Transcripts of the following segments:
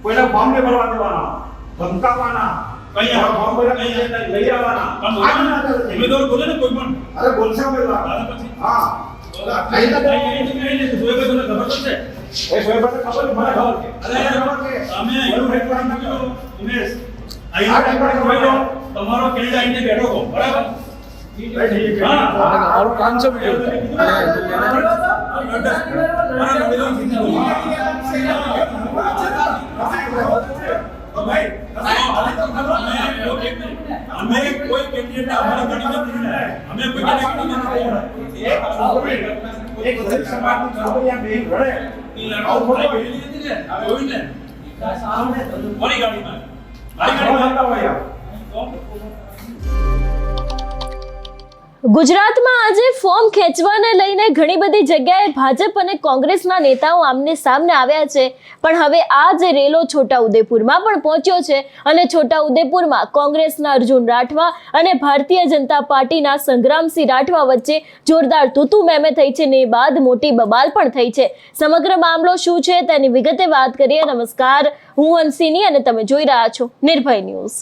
કોઈના ફોર્મ ને ભરવા દેવાના, ધમકાવાના, કઈ ફોર્મ ભર્યા કઈ લઈ આવવાના, ઉમેદવાર બોલે ને કોઈ પણ, અરે બોલશે ઉમેદવાર, હા અહીં તો સોએબે તમને ખબર છે, એ સોએબે ખબર મને ખબર છે, અરે ખબર છે, અમે એવું હેડલાઇન નાખ્યો ઉમેશ, અહીં હેડલાઇન નાખ્યો તમારો કેન્ડિડેટ આઈને બેઠો છો, બરાબર? और कौन सा वीडियो हमें कोई कैंडिडेट हमारा गणित नहीं है, हमें कोई कैंडिडेट एक समाज की छोकरियां बेन रहे और फोटो भेजी थी ने कोई ने सामने बड़ी गाड़ी में बनता हुआ ગુજરાતમાં આજે ફોર્મ ખેંચવાને લઈને ઘણી બધી જગ્યાએ ભાજપ અને કોંગ્રેસના નેતાઓ આમને સામને આવ્યા છે, પણ હવે આ જે રેલો છોટાઉદેપુરમાં પણ પહોંચ્યો છે અને છોટાઉદેપુરમાં કોંગ્રેસના અર્જુન રાઠવા અને ભારતીય જનતા પાર્ટીના સંગ્રામસિંહ રાઠવા વચ્ચે જોરદાર તૂતુ મેમે થઈ છે ને બાદ મોટી બબાલ પણ થઈ છે। સમગ્ર મામલો શું છે તેની વિગતે વાત કરીએ। નમસ્કાર, હું હંસિની અને તમે જોઈ રહ્યા છો નિર્ભય ન્યૂઝ।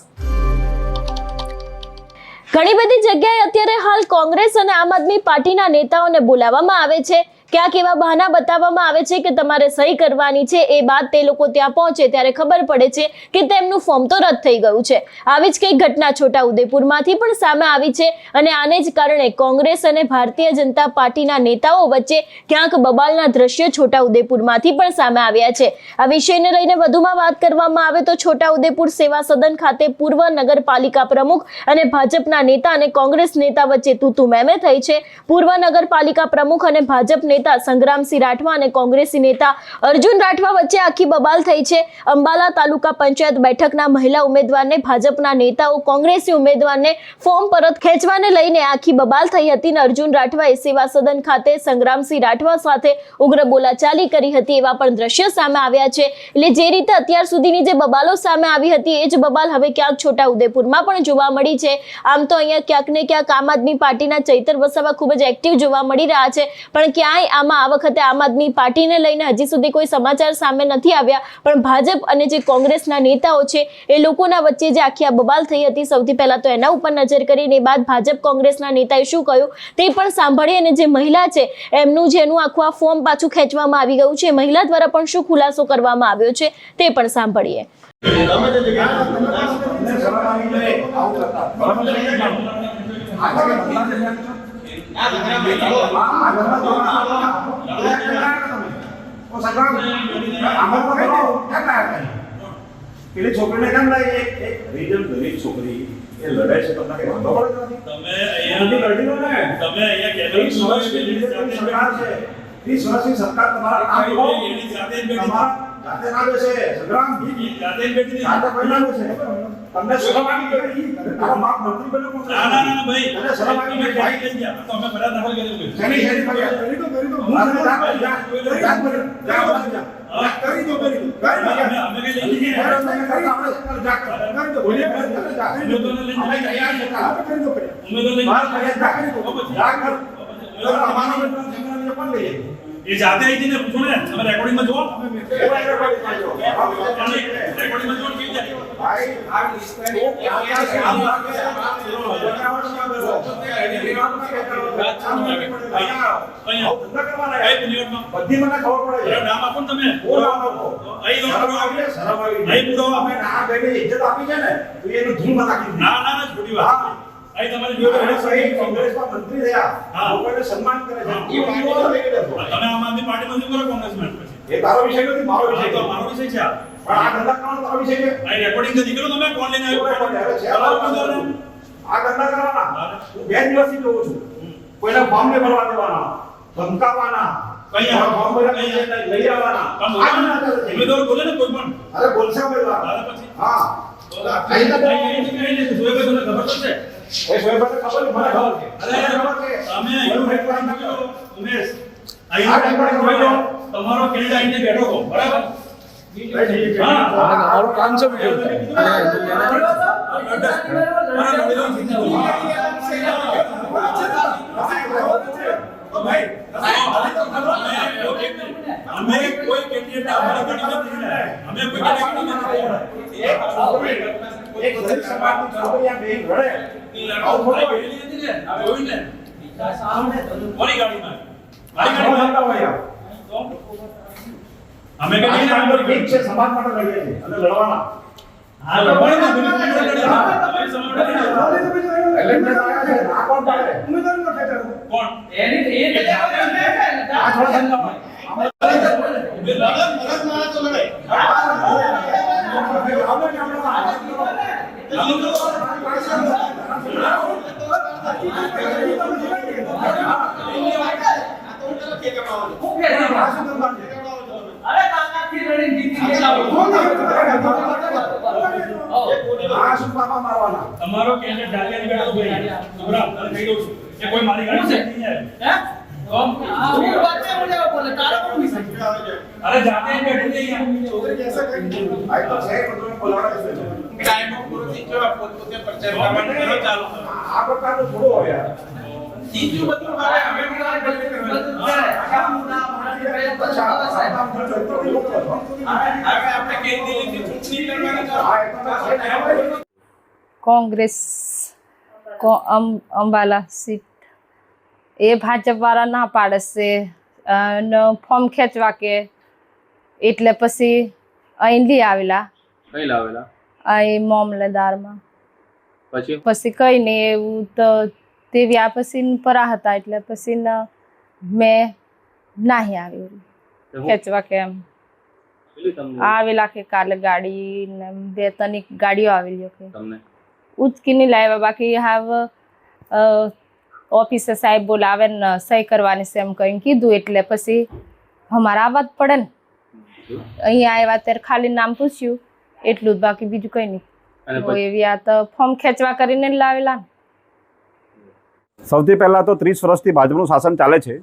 ઘણી બધી જગ્યાએ અત્યારે હાલ કોંગ્રેસ અને આમ આદમી પાર્ટીના નેતાઓને બોલાવવામાં આવે છે, ક્યાંક એવા બહાના બતાવવામાં આવે છે કે તમારે સહી કરવાની છે, એ બાદ તે લોકો ત્યાં પહોંચે ત્યારે ખબર પડે છે કે તેમનું ફોર્મ તો રદ થઈ ગયું છે। આવી જ કઈ ઘટના છોટાઉદેપુરમાંથી પણ સામે આવી છે અને આને જ કારણે કોંગ્રેસ અને ભારતીય જનતા પાર્ટીના નેતાઓ વચ્ચે ક્યાંક બબાલના દ્રશ્યો છોટાઉદેપુરમાંથી પણ સામે આવ્યા છે। આ વિષયને લઈને વધુમાં વાત કરવામાં આવે તો છોટાઉદેપુર સેવા સદન ખાતે પૂર્વ નગરપાલિકા પ્રમુખ અને ભાજપના નેતા અને કોંગ્રેસ નેતા વચ્ચે તૂતુ મેમે થઈ છે। પૂર્વ નગરપાલિકા પ્રમુખ અને ભાજપ નેતા સંગ્રામસિંહ રાઠવા અને કોંગ્રેસી નેતા અર્જુન રાઠવા વચ્ચે આખી બબાલ થઈ છે। અંબાલા તાલુકા પંચાયત બેઠકના મહિલા ઉમેદવારને ભાજપના નેતાઓ કોંગ્રેસી ઉમેદવારને ફોર્મ પરત ખેંચવાને લઈને આખી બબાલ થઈ હતી અને અર્જુન રાઠવાએ સેવા સદન ખાતે સંગ્રામસિંહ રાઠવા સાથે ઉગ્ર બોલાચાલી કરી હતી, એવા પણ દ્રશ્યો સામે આવ્યા છે। એટલે જે રીતે અત્યાર સુધીની જે બબાલો સામે આવી હતી એ જ બબાલ હવે ક્યાંક છોટાઉદેપુરમાં પણ જોવા મળી છે। આમ તો અહીંયા ક્યાંક ને ક્યાંક આમ આદમી પાર્ટીના ચૈતર વસાવા ખૂબ જ એક્ટિવ જોવા મળી રહ્યા છે, પણ ક્યાંય આમાં આ વખતે આમ આદમી પાર્ટીને લઈને હજી સુધી કોઈ સમાચાર સામે નથી આવ્યા, પણ ભાજપ અને જે કોંગ્રેસના નેતાઓ છે એ લોકોના વચ્ચે જે આખી આ બબાલ થઈ હતી, સૌથી પહેલા તો એના ઉપર નજર કરીને બાદ ભાજપ કોંગ્રેસના નેતાએ શું કહ્યું તે પણ સાંભળીએ અને જે મહિલા છે એમનું જેનું આખું આ ફોર્મ પાછું ખેંચવામાં આવી ગયું છે, મહિલા દ્વારા પણ શું ખુલાસો કરવામાં આવ્યો છે તે પણ સાંભળીએ। પેલી છોકરીને કેમ લાગે એક રીજન ગરીબ છોકરી એ લડાઈ છે, તમને કઈ વાંધો પડે નથી? તમે અહીંયા લડી લો ને, તમે અહીંયા કેમેરા સરકાર છે, 30 વર્ષની સરકાર તમારા કામ કરો, એની જાતે જ બેઠી જાતે ના બેસે સંગ્રામ જાતે જ બેઠી જાતે બનાવે છે, તમને શરમ આવી ગઈ? તારો બાપ મંત્રી બન્યો કોણ? ના ના ના ભાઈ, મને શરમ આવી ગઈ, ભાઈ થઈ ગયા તો અમે ફરિયાદ દાખલ કરી દઉં શેની કરી તો અમે કઈ લઈ લઈએ ये जाते ही ने पूछो ने हमें रिकॉर्डिंग में जो रिकॉर्डिंग में जो की जाए भाई आप इसमें બધી મને ખબર પડે નામ આપો તમે અહીં પૂરો અમે ના બેને ઇજ્જત આપી છે ને તો એનું ધૂમ નાખી ના ના ના છોડી વાત અહીં તમારે જોડે સહી કોંગ્રેસમાં મંત્રી થયા, લોકોને સન્માન કરે છે, એ વાતો લઈ ગયો તમે આમ આદમી પાર્ટીમાં શું કરો કોંગ્રેસમાં? એ તારો વિષય નથી, મારો વિષય છે, મારો વિષય છે, પણ આ ધંધા કરવાનો તારો વિષય છે। અહીં રેકોર્ડિંગ તો નીકળો તમે કોણ લઈને આવ્યો? આ ધંધા કરવાના હું 2 દિવસથી જોઉં છું, કોઈના ફોર્મ ને ભરવા દેવાના, ધમકાવાના, કઈ ફોર્મ ભર્યા કઈ લઈ આવવાના, ઉમેદવાર બોલે ને કોઈ પણ, અરે બોલશે ઉમેદવાર, હા અહીં તો સોએબે તમને ખબર છે, એ સોએબે ખબર મને ખબર છે, અરે ખબર છે, અમે એવું હેડલાઇન નાખ્યો ઉમેશ, અહીં હેડલાઇન નાખ્યો તમારો કેન્ડિડેટ આઈને બેઠો છો, બરાબર? और कौन सा वीडियो हमें कोई कैंडिडेट हमारा गणित नहीं है, हमें कोई कैंडिडेट એક દલિત સમાજની છોકરી આ બેન રડે આવું થોડું હોય. કોની ગાડીમાં? આ સમજતા હોય યાર. અમે કે આ અંદર ઠીક છે, સમાજ માટે લડીએ છીએ અને લડવાના. હા લડવાનું એટલે મેં આવ્યા છે, આ કોણ પાડે? કોણ? આ થોડા સમજાવો. તમારો કેન્ડિડેટ ડાલિયા નીકળ્યો ભાઈ છોકરા તને કહી દઉં છું કે કોઈ મારી ગાડી નહીં આવે. અરે જાતે જ બેઠી જઈ અહીંયા. આ તો છે બધું બોલાવડા છે. આ પ્રકારનું થોડું હોય યાર. કોંગ્રેસ અંબાલા સીટ એ ભાજપવાળા ના પાડે છે અને ફોર્મ ખેંચવા કે એટલે પછી અહીં લઈ આવેલા કઈ લાવેલા અહીં મામલતદારમાં પછી પછી કઈ નહીં એવું તો તે વ્યા પછી પરા હતા એટલે પછી મેં નાહી આવી ખેંચવા કે એમ પેલી તમને આવેલા કે કાલે ગાડી ને 2-3 ગાડીઓ આવેલી કે તમને ઉચકીને લાવ્યા બાકી હાવ ઓફિસે સાહેબ બોલાવે ને સહી કરવાની છે એમ કરીને કીધું એટલે પછી અમારે આવવા જ પડે ને અહીંયા આવ્યા ત્યારે ખાલી નામ પૂછ્યું એટલું જ બાકી બીજું કઈ નહીં અને તો એવી આ તો ફોર્મ ખેંચવા કરીને જ લાવેલા ને સૌથી પહેલાં તો 30 વર્ષથી ભાજપનું શાસન ચાલે છે.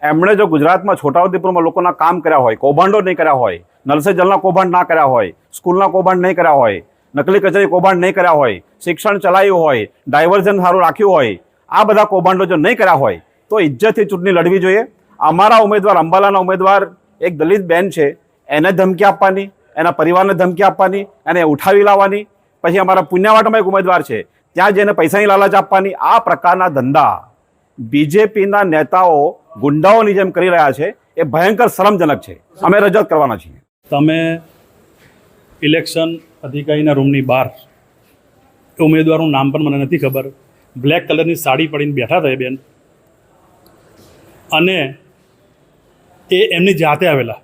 એમણે જો ગુજરાતમાં છોટાઉદેપુરમાં લોકોના કામ કર્યા હોય, કૌભાંડો નહીં કર્યા હોય, નલ સે જલના કૌભાંડ ના કર્યા હોય, સ્કૂલના કૌભાંડ નહીં કર્યા હોય, નકલી કચેરી કૌભાંડ નહીં કર્યા હોય, શિક્ષણ ચલાવ્યું હોય, ડાયવર્ઝન સારું રાખ્યું હોય, આ બધા કૌભાંડો જો નહીં કર્યા હોય તો ઇજ્જતથી ચૂંટણી લડવી જોઈએ. અમારા ઉમેદવાર અંબાલાના ઉમેદવાર એક દલિત બેન છે, એને ધમકી આપવાની, એના પરિવારને ધમકી આપવાની, એને ઉઠાવી લાવવાની. પછી અમારા પુણ્યવાટમાં એક ઉમેદવાર છે, ત્યાં જઈને પૈસાની લાલચ આપવાની. આ પ્રકારના ધંધા બીજેપીના નેતાઓ ગુંડાઓની જેમ કરી રહ્યા છે. એ ભયંકર શરમજનક છે. અમે રજૂઆત કરવાના છીએ. તમે ઇલેક્શન અધિકારીના રૂમની બહાર ઉમેદવારનું નામ પણ મને નથી ખબર, બ્લેક કલરની સાડી પડીને બેઠા હતા એ બેન, અને એ એમની જાતે આવેલા.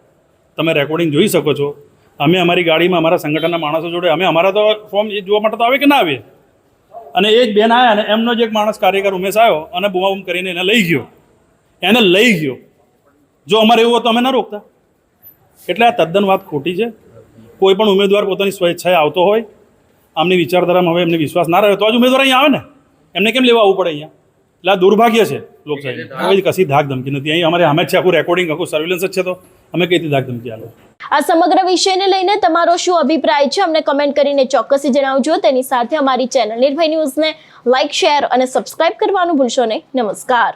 તમે રેકોર્ડિંગ જોઈ શકો છો. અમે અમારી ગાડીમાં અમારા સંગઠનના માણસો જોડે અમે અમારા તો ફોર્મ એ જોવા માટે તો આવે કે ના આવે, અને એ જ બેન આવ્યા અને એમનો જ એક માણસ કાર્યકર ઉમેશ આવ્યો અને બૂમાબૂમ કરીને એને લઈ ગયો. જો અમારે એવું હતું અમે ના રોકતા. એટલે આ તદ્દન વાત ખોટી છે. કોઈ પણ ઉમેદવાર પોતાની સ્વેચ્છાએ આવતો હોય, આમની વિચારધારામાં હવે એમને વિશ્વાસ ના રહ્યો તો જ ઉમેદવાર અહીંયા આવે ને, એમને કેમ લેવા આવવું પડે અહીંયા? એટલે આ દુર્ભાગ્ય છે લોકશાહી. હવે કશી ધાક ધમકી નથી. અહીં અમારે સામે જ છે, આખું રેકોર્ડિંગ, આખું સર્વેલન્સ જ છે, તો અમે કઈ રીતે ધાક ધમકી આલો? આ સમગ્ર વિષયને લઈને તમારો શું અભિપ્રાય છે અમને કમેન્ટ કરીને ચોક્કસથી જણાવજો. તેની સાથે અમારી ચેનલ નિર્ભય ન્યૂઝને લાઇક, શેર અને સબસ્ક્રાઇબ કરવાનું ભૂલશો નહીં. નમસ્કાર.